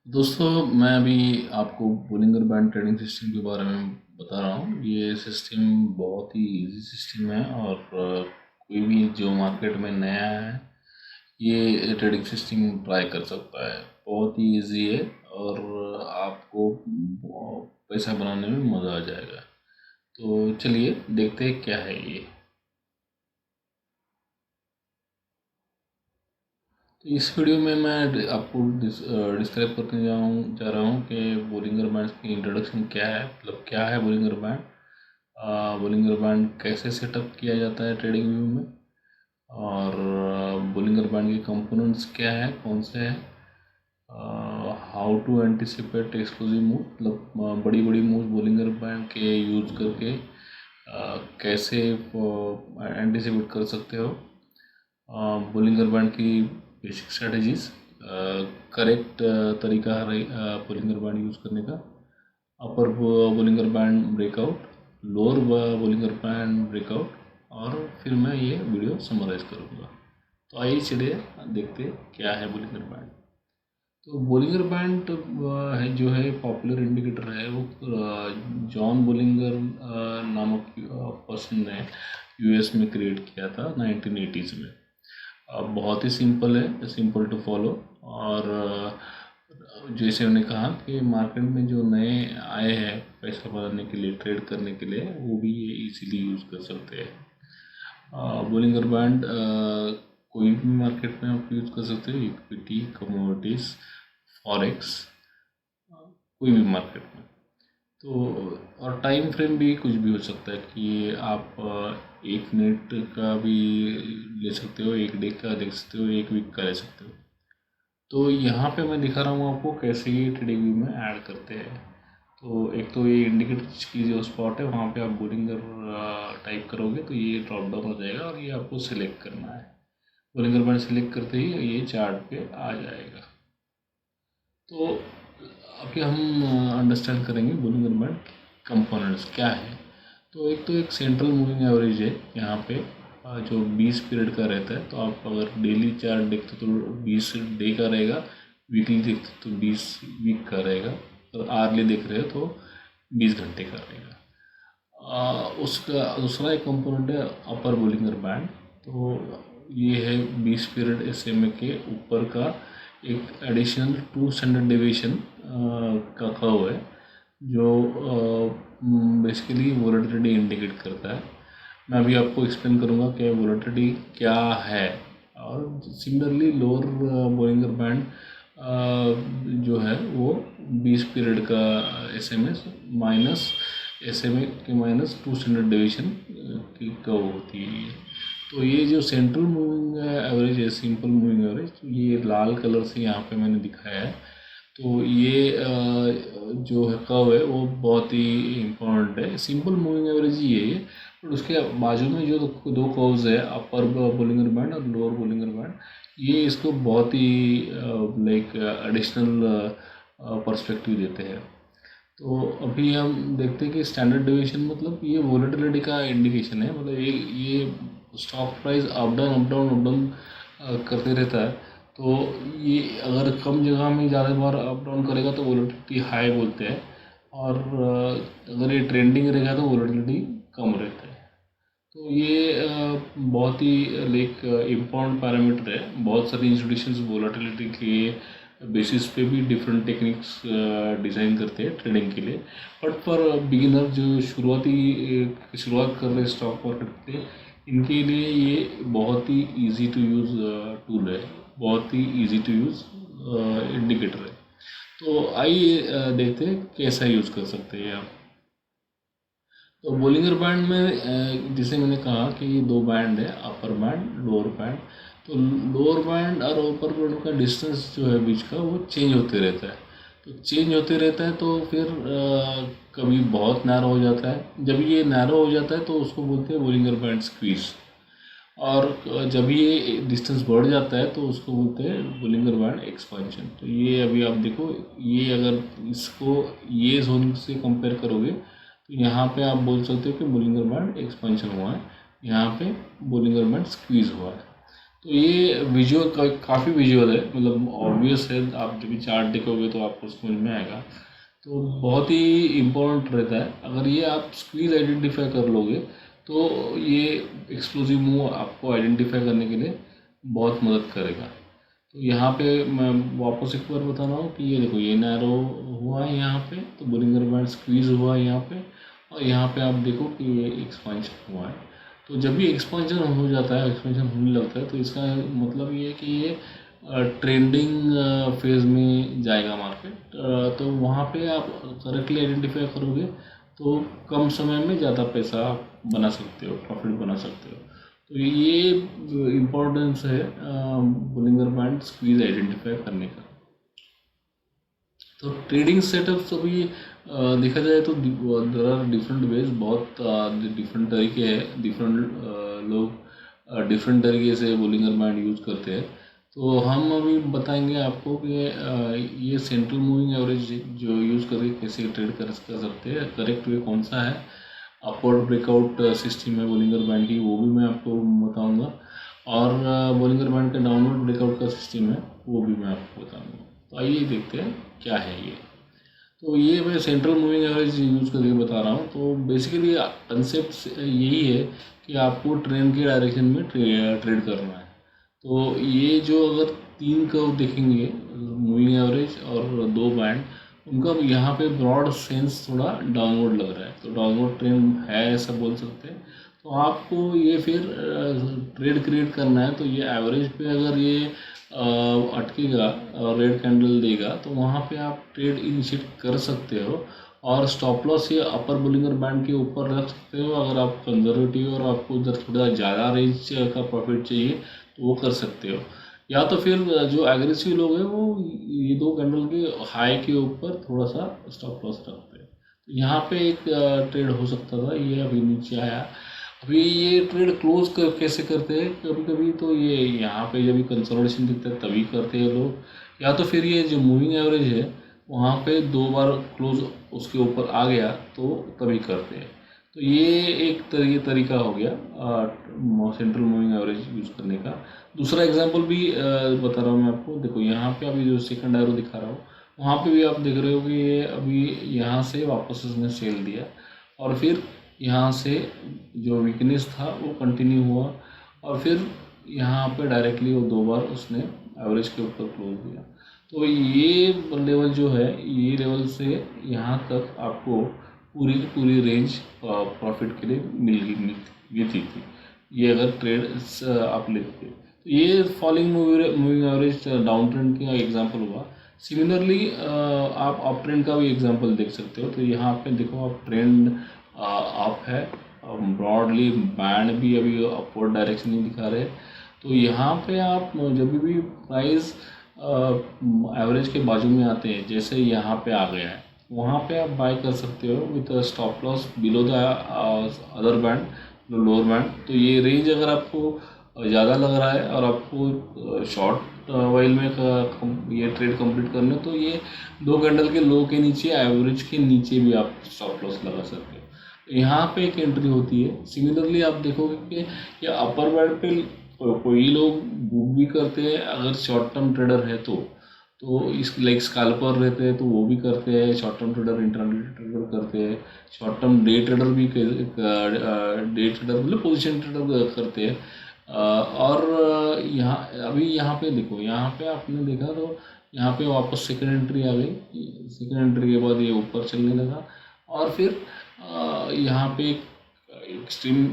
दोस्तों, मैं अभी आपको बोलिंगर बैंड ट्रेडिंग सिस्टम के बारे में बता रहा हूँ। ये सिस्टम बहुत ही इजी सिस्टम है और कोई भी जो मार्केट में नया है ये ट्रेडिंग सिस्टम ट्राई कर सकता है। बहुत ही इजी है और आपको पैसा बनाने में मज़ा आ जाएगा। तो चलिए देखते हैं क्या है ये। तो इस वीडियो में मैं आपको डिस्क्राइब करने जा रहा हूँ कि बोलिंगर बैंड की इंट्रोडक्शन क्या है, मतलब क्या है बोलिंगर बैंड, बोलिंगर बैंड कैसे सेटअप किया जाता है ट्रेडिंग व्यू में, और बोलिंगर बैंड के कंपोनेंट्स क्या है, कौन से हैं, how to anticipate exclusive move, मतलब बड़ी बड़ी मूव बोलिंगर बैंड के यूज करके कैसे एंटिसिपेट कर सकते हो, बोलिंगर बैंड की बेसिक स्ट्रेटजीज, करेक्ट तरीका है बोलिंगर बैंड यूज़ करने का, upper Bollinger band breakout, lower Bollinger band breakout, और फिर मैं ये वीडियो समराइज करूँगा। तो आइए चलिए देखते हैं क्या है बोलिंगर बैंड। तो बोलिंगर बैंड है जो है पॉपुलर इंडिकेटर है, वो जॉन बोलिंगर नामक पर्सन ने यूएस में क्रिएट किया था 1980s में। बहुत ही सिंपल है, सिंपल टू फॉलो। और जैसे मैंने कहा कि मार्केट में जो नए आए हैं पैसा बनाने के लिए, ट्रेड करने के लिए, वो भी ये इजीली यूज़ कर सकते हैं। बोलिंगर बैंड कोई भी मार्केट में आप यूज़ कर सकते हो, इक्विटी, कमोडिटीज, फॉरेक्स, कोई भी मार्केट में। तो और टाइम फ्रेम भी कुछ भी हो सकता है कि आप 1 मिनट का भी ले सकते हो, 1 डे का ले सकते हो, 1 वीक का ले सकते हो। तो यहाँ पे मैं दिखा रहा हूँ आपको कैसे ये ट्रेडिंग व्यू में ऐड करते हैं। तो एक तो ये इंडिकेटर की जो स्पॉट है वहाँ पे आप बोलिंगर टाइप करोगे तो ये ड्रॉप डाउन हो जाएगा और ये आपको सिलेक्ट करना है। बोलिंगर बैंड सिलेक्ट करते ही ये चार्ट पे आ जाएगा। तो अभी हम अंडरस्टैंड करेंगे बोलिंगर बैंड कंपोनेंट्स क्या है। तो एक सेंट्रल मूविंग एवरेज है यहाँ पे, जो 20 पीरियड का रहता है। तो आप अगर डेली चार्ट देखते तो 20 डे का रहेगा, वीकली देखते तो 20 वीक का रहेगा, और आरली देख रहे हो तो 20 घंटे का रहेगा। उसका दूसरा एक कंपोनेंट है अपर बोलिंगर बैंड। तो ये है 20 पीरियड एसएमए के ऊपर का एक एडिशनल 2 स्टैंडर्ड डेविएशन का कर्व है, जो बेसिकली वोलेटिलिटी इंडिकेट करता है। मैं अभी आपको एक्सप्लेन करूँगा कि वोलेटिलिटी क्या है। और सिमिलरली लोअर बोलिंगर बैंड जो है वो 20 पीरियड का एसएमएस माइनस एसएमए के माइनस 2 स्टैंडर्ड डेविएशन की कर्व होती है ये। तो ये जो सेंट्रल मूविंग एवरेज है, सिंपल मूविंग एवरेज, ये लाल कलर से यहाँ पे मैंने दिखाया है। तो ये जो है कर्व है वो बहुत ही इम्पोर्टेंट है। सिंपल मूविंग एवरेज ही है ये, बट उसके बाजू में जो दो कर्व्स है, अपर बोलिंगर बैंड और लोअर बोलिंगर बैंड, ये इसको बहुत ही लाइक एडिशनल पर्सपेक्टिव देते हैं। तो अभी हम देखते हैं कि स्टैंडर्ड डेविएशन मतलब ये वोलेटिलिटी का इंडिकेशन है। मतलब ये stock price up down up down up down करते रहता है। तो ये अगर कम जगह में ज़्यादा बार अप डाउन करेगा तो वोलेटिलिटी हाई बोलते हैं, और अगर ये ट्रेंडिंग रहेगा तो वोलेटिलिटी कम रहता है। तो ये बहुत ही लाइक इम्पोर्टेंट पैरामीटर है। बहुत सारी इंस्टीट्यूशंस वोलेटिलिटी के बेसिस पे भी डिफरेंट टेक्निक्स डिज़ाइन करते हैं ट्रेडिंग के लिए। बट फॉर बिगिनर जो शुरुआत कर रहे स्टॉक मार्केट पे, इनके लिए ये बहुत ही इजी टू यूज़ टूल है, बहुत ही इजी टू यूज़ इंडिकेटर है। तो आइए देखते हैं कैसा यूज़ कर सकते हैं आप। तो बोलिंगर बैंड में जैसे मैंने कहा कि ये दो बैंड है, अपर बैंड, लोअर बैंड। तो लोअर बैंड और अपर बैंड का डिस्टेंस जो है बीच का, वो चेंज होते रहता है। तो चेंज होते रहता है तो फिर कभी बहुत नैरो हो जाता है। जब ये नैरो हो जाता है तो उसको बोलते हैं बोलिंगर बैंड स्क्वीज। और जब ये डिस्टेंस बढ़ जाता है तो उसको बोलते हैं बोलिंगर बैंड एक्सपेंशन। तो ये अभी आप देखो, ये अगर इसको ये जोन से कंपेयर करोगे तो यहाँ पे आप बोल सकते हो कि बोलिंगर बैंड एक्सपेंशन हुआ है, यहाँ पे बोलिंगर बैंड स्क्वीज हुआ है। तो ये विजुअल काफ़ी विजुअल है, मतलब ऑब्वियस है, आप जब भी चार्ट देखोगे तो आपको समझ में आएगा। तो बहुत ही इम्पोर्टेंट रहता है, अगर ये आप स्क्वीज आइडेंटिफाई कर लोगे तो ये एक्सप्लोसिव मूव आपको आइडेंटिफाई करने के लिए बहुत मदद करेगा। तो यहाँ पे मैं वापस एक बार बता रहा हूँ कि ये देखो, ये नैरो हुआ है यहाँ पे, तो बोलिंगर बैंड स्क्वीज हुआ है यहाँ पे, और यहाँ पे आप देखो कि ये एक्सपेंशन हुआ है। तो जब भी एक्सपेंशन हो जाता है, एक्सपेंशन होने लगता है, तो इसका मतलब ये है कि ये ट्रेंडिंग फेज में जाएगा मार्केट। तो वहाँ पे आप करेक्टली आइडेंटिफाई करोगे तो कम समय में ज़्यादा पैसा बना सकते हो, प्रॉफिट बना सकते हो। तो ये इम्पोर्टेंस है बोलिंगर बैंड स्क्वीज आइडेंटिफाई करने का। तो ट्रेडिंग सेटअप्स अभी देखा जाए तो देर आर डिफरेंट वेज, बहुत डिफरेंट तरीके हैं, डिफरेंट लोग डिफरेंट तरीके से बोलिंगर बैंड यूज़ करते हैं। तो हम अभी बताएंगे आपको कि ये सेंट्रल मूविंग एवरेज जो यूज़ करके कैसे ट्रेड कर सकते हैं, करेक्ट वे कौन सा है, अपवर्ड ब्रेकआउट सिस्टम है बोलिंगर बैंड की, वो भी मैं आपको बताऊंगा, और बोलिंगर बैंड का डाउनवर्ड ब्रेकआउट का सिस्टम है वो भी मैं आपको बताऊंगा। तो आइए देखते हैं क्या है ये। तो ये मैं सेंट्रल मूविंग एवरेज यूज़ करके बता रहा हूँ। तो बेसिकली कंसेप्ट यही है कि आपको ट्रेंड के डायरेक्शन में ट्रेड करना है। तो ये जो अगर तीन कर्व देखेंगे, मूविंग एवरेज और दो बैंड, उनका यहाँ पे ब्रॉड सेंस थोड़ा डाउनवर्ड लग रहा है, तो डाउनवर्ड ट्रेंड है ऐसा बोल सकते हैं। तो आपको ये फिर ट्रेड क्रिएट करना है, तो ये एवरेज पे अगर ये अटकेगा और रेड कैंडल देगा तो वहाँ पे आप ट्रेड इनिशिएट कर सकते हो, और स्टॉप लॉस ये अपर बोलिंगर बैंड के ऊपर रख सकते हो। अगर आप कंजर्वेटिव और आपको इधर थोड़ा ज़्यादा रेंज का प्रॉफिट चाहिए तो वो कर सकते हो, या तो फिर जो एग्रेसिव लोग हैं वो ये दो कैंडल के हाई के ऊपर थोड़ा सा स्टॉप लॉस रखते हैं। तो यहाँ पे एक ट्रेड हो सकता था, ये अभी नीचे आया। अभी ये ट्रेड क्लोज कैसे करते हैं, कभी कभी तो ये यहाँ पे जब भी कंसोलिडेशन दिखता है तभी करते हैं लोग, या तो फिर ये जो मूविंग एवरेज है वहाँ पे दो बार क्लोज उसके ऊपर आ गया तो तभी करते हैं। तो ये एक तरीका हो गया सेंट्रल मूविंग एवरेज यूज़ करने का। दूसरा एग्जांपल भी बता रहा हूँ मैं आपको, देखो यहाँ पे अभी जो सेकंड एरो दिखा रहा हूँ, वहाँ पे भी आप देख रहे हो कि ये अभी यहाँ से वापस इसने सेल दिया, और फिर यहाँ से जो वीकनेस था वो कंटिन्यू हुआ, और फिर यहाँ पे डायरेक्टली वो दो बार उसने एवरेज के ऊपर क्लोज दिया। तो ये लेवल जो है, ये लेवल से यहाँ तक आपको पूरी की पूरी रेंज प्रॉफिट के लिए मिल गई थी, ये अगर ट्रेड आप लेते। तो ये falling moving average down trend का एग्जांपल हुआ। सिमिलरली आप अप ट्रेंड का भी एग्जांपल देख सकते हो। तो यहाँ पे देखो, आप ट्रेंड अप है, ब्रॉडली बैंड भी अभी अपवर्ड डायरेक्शन ही दिखा रहे हैं। तो यहाँ पे आप जब भी प्राइस एवरेज के बाजू में आते हैं, जैसे यहाँ पे आ गया है, वहाँ पे आप बाय कर सकते हो with stop loss below the other band, lower band. तो ये रेंज अगर आपको ज़्यादा लग रहा है और आपको शॉर्ट वाइल में ये ट्रेड कंप्लीट करना है, तो ये दो कैंडल के लो के नीचे, एवरेज के नीचे भी आप स्टॉप लॉस लगा सकते हो। यहाँ पे एक एंट्री होती है। सिमिलरली आप देखोगे कि ये अपर बैंड पे कोई लोग बुक भी करते हैं अगर शॉर्ट टर्म ट्रेडर है तो इस लाइक स्कैल्पर रहते हैं तो वो भी करते हैं, short term trader, intraday trader करते हैं, शॉर्ट टर्म डे ट्रेडर भी डे ट्रेडर मतलब पोजीशन ट्रेडर करते हैं। और यहाँ अभी यहाँ पे देखो, यहाँ पे आपने देखा तो यहाँ पे वापस सेकंड एंट्री आ गई। सेकंड एंट्री के बाद ये ऊपर चलने लगा, और फिर यहाँ पे एक्सट्रीम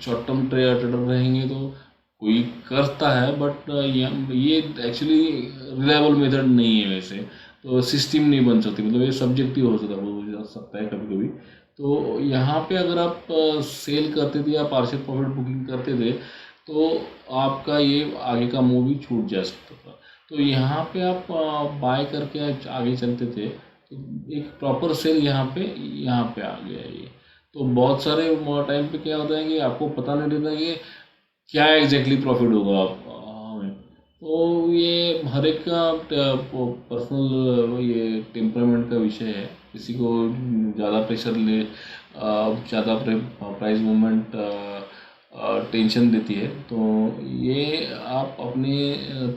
शॉर्ट टर्म ट्रेडर रहेंगे तो कोई करता है, बट ये एक्चुअली रिलायबल मेथड नहीं है वैसे, तो सिस्टम नहीं बन सकती, मतलब ये सब्जेक्टिव हो सकता है कभी कभी। तो यहाँ पे अगर आप सेल करते थे या पार्शियल प्रॉफिट बुकिंग करते थे तो आपका ये आगे का मूव भी छूट जा सकता था। तो यहाँ पे आप बाय करके आगे चलते थे, तो एक प्रॉपर सेल यहाँ पे आ गया ये। तो बहुत सारे टाइम पे क्या होता है कि आपको पता नहीं रहता कि क्या एग्जैक्टली प्रॉफिट होगा हमें। तो ये हर एक का पर्सनल ये टेम्परामेंट का विषय है। किसी को ज़्यादा प्रेशर ले, ज़्यादा प्राइस मूवमेंट टेंशन देती है। तो ये आप अपने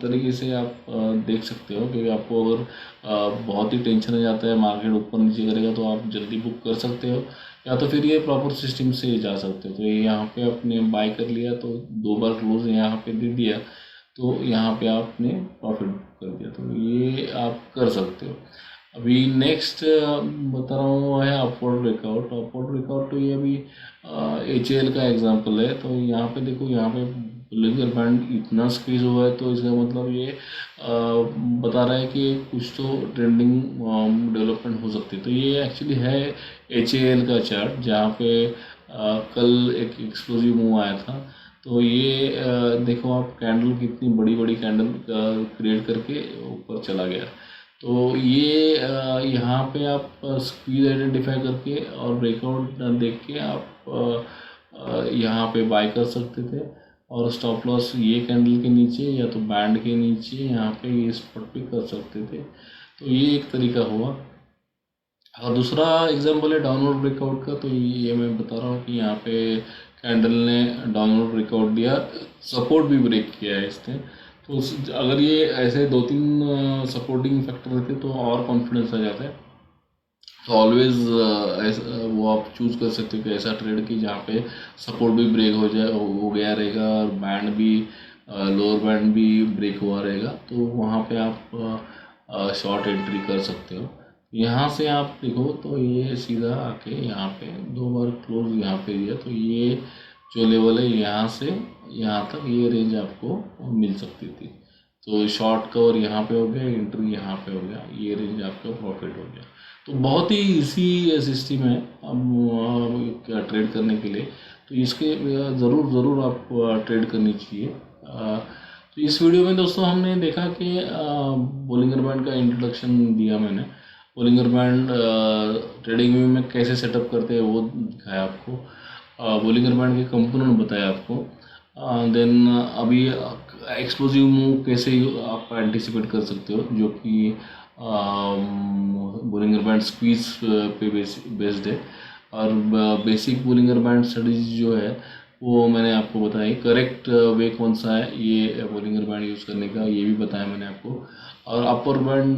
तरीके से आप देख सकते हो, क्योंकि आपको अगर बहुत ही टेंशन हो जाता है, मार्केट ऊपर नीचे करेगा, तो आप जल्दी बुक कर सकते हो, या तो फिर ये प्रॉपर सिस्टम से जा सकते हो। तो ये यहाँ पे आपने बाय कर लिया तो 2 बार क्लोज यहाँ पे दे दिया, तो यहाँ पे आपने प्रॉफिट कर दिया, तो ये आप कर सकते हो। अभी नेक्स्ट बता रहा हूँ वो है अपवर्ड ब्रेकआउट। अपवर्ड ब्रेकआउट तो ये अभी HAL का एग्जांपल है। तो यहाँ पे देखो, यहाँ पे बुलिंगर बैंड इतना स्क्वीज हुआ है, तो इसका मतलब ये बता रहा है कि कुछ तो ट्रेंडिंग डेवलपमेंट हो सकती है। तो ये एक्चुअली है HAL का चार्ट, जहाँ पे कल एक एक्सप्लोसिव मूव आया था। तो ये देखो आप, कैंडल कितनी बड़ी बड़ी कैंडल क्रिएट करके ऊपर चला गया। तो ये यहाँ पे आप स्क्वीज आइडेंटिफाई करके और ब्रेकआउट देख के आप यहाँ पे बाय कर सकते थे, और स्टॉप लॉस ये कैंडल के नीचे या तो बैंड के नीचे यहाँ पे ये स्पॉट पे कर सकते थे। तो ये एक तरीका हुआ। और दूसरा एग्जांपल है डाउनवर्ड ब्रेकआउट का। तो ये मैं बता रहा हूँ कि यहाँ पे कैंडल ने डाउनवर्ड ब्रेकआउट दिया, सपोर्ट भी ब्रेक किया है इसने। तो अगर ये ऐसे 2-3 सपोर्टिंग फैक्टर रहते तो और कॉन्फिडेंस आ जाता है। तो ऑलवेज वो आप चूज कर सकते हो कि ऐसा ट्रेड की जहाँ पे सपोर्ट भी ब्रेक हो गया रहेगा, और बैंड भी, लोअर बैंड भी ब्रेक हुआ रहेगा, तो वहाँ पे आप शॉर्ट एंट्री कर सकते हो। यहाँ से आप देखो तो ये सीधा आके यहाँ पे 2 बार क्लोज यहाँ पे दिया, तो ये जो लेवल है यहाँ से यहाँ तक ये रेंज आपको मिल सकती थी। तो शॉर्ट कवर यहाँ पे हो गया, एंट्री यहाँ पे हो गया, ये रेंज आपका प्रॉफिट हो गया। तो बहुत ही इजी सिस्टम है अब ट्रेड करने के लिए। तो इसके ज़रूर आप ट्रेड करनी चाहिए। तो इस वीडियो में दोस्तों हमने देखा कि बोलिंगर बैंड का इंट्रोडक्शन दिया मैंने। बोलिंगर बैंड ट्रेडिंग में कैसे सेटअप करते हैं वो दिखाया आपको। बोलिंगर बैंड के कंपोनेंट बताया आपको। देन अभी एक्सप्लोसिव मूव कैसे आप एंटिसिपेट कर सकते हो, जो कि बोलिंगर बैंड स्क्वीज पे बेस्ड है। और बेसिक बोलिंगर बैंड स्टडीज जो है वो मैंने आपको बताई। करेक्ट वे कौन सा है ये बोलिंगर बैंड यूज़ करने का, ये भी बताया मैंने आपको। और अपर बैंड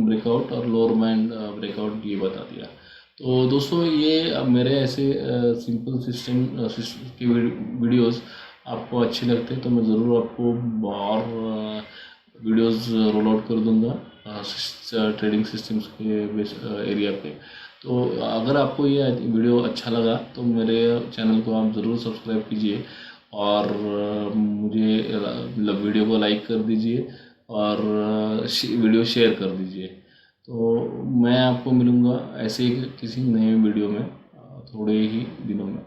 ब्रेकआउट और लोअर बैंड ब्रेकआउट ये बता दिया। तो दोस्तों ये मेरे ऐसे सिंपल सिस्टम के वीडियोस आपको अच्छे लगते हैं तो मैं ज़रूर आपको और वीडियोस रोल आउट कर दूंगा ट्रेडिंग सिस्टम्स के एरिया पे। तो अगर आपको ये वीडियो अच्छा लगा तो मेरे चैनल को आप ज़रूर सब्सक्राइब कीजिए, और मुझे मतलब वीडियो को लाइक कर दीजिए, और वीडियो शेयर कर दीजिए। तो मैं आपको मिलूँगा ऐसे ही किसी नए वीडियो में थोड़े ही दिनों में।